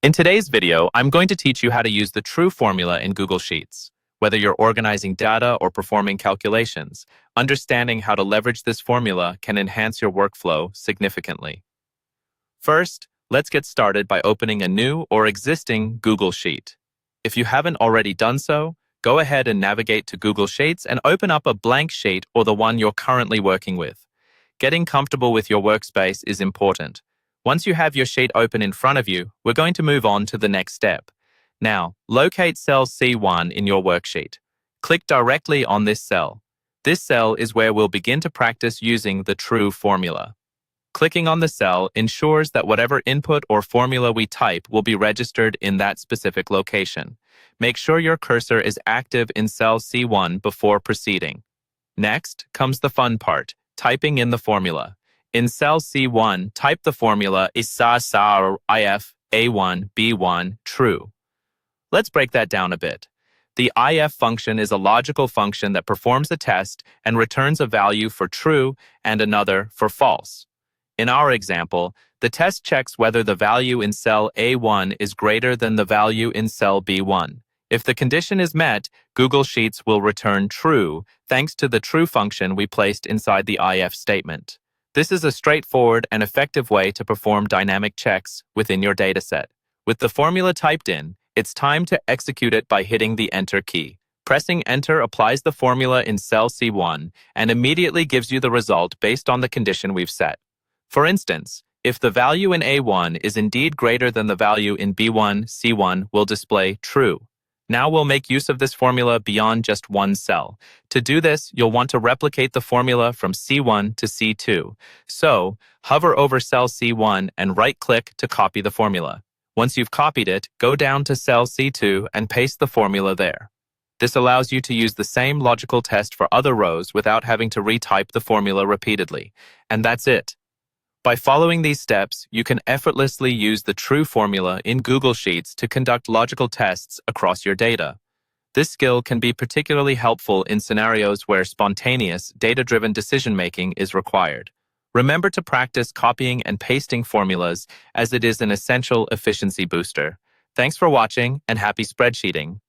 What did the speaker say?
In today's video, I'm going to teach you how to use the true formula in Google Sheets. Whether you're organizing data or performing calculations, understanding how to leverage this formula can enhance your workflow significantly. First, let's get started by opening a new or existing Google Sheet. If you haven't already done so, go ahead and navigate to Google Sheets and open up a blank sheet or the one you're currently working with. Getting comfortable with your workspace is important. Once you have your sheet open in front of you, we're going to move on to the next step. Now, locate cell C1 in your worksheet. Click directly on this cell. This cell is where we'll begin to practice using the true formula. Clicking on the cell ensures that whatever input or formula we type will be registered in that specific location. Make sure your cursor is active in cell C1 before proceeding. Next comes the fun part, typing in the formula. In cell C1, type the formula ISA IF A1 B1 true. Let's break that down a bit. The IF function is a logical function that performs a test and returns a value for true and another for false. In our example, the test checks whether the value in cell A1 is greater than the value in cell B1. If the condition is met, Google Sheets will return true thanks to the true function we placed inside the IF statement. This is a straightforward and effective way to perform dynamic checks within your dataset. With the formula typed in, it's time to execute it by hitting the Enter key. Pressing Enter applies the formula in cell C1 and immediately gives you the result based on the condition we've set. For instance, if the value in A1 is indeed greater than the value in B1, C1 will display true. Now we'll make use of this formula beyond just one cell. To do this, you'll want to replicate the formula from C1 to C2. So, hover over cell C1 and right-click to copy the formula. Once you've copied it, go down to cell C2 and paste the formula there. This allows you to use the same logical test for other rows without having to retype the formula repeatedly. And that's it. By following these steps, you can effortlessly use the true formula in Google Sheets to conduct logical tests across your data. This skill can be particularly helpful in scenarios where spontaneous, data-driven decision-making is required. Remember to practice copying and pasting formulas, as it is an essential efficiency booster. Thanks for watching and happy spreadsheeting.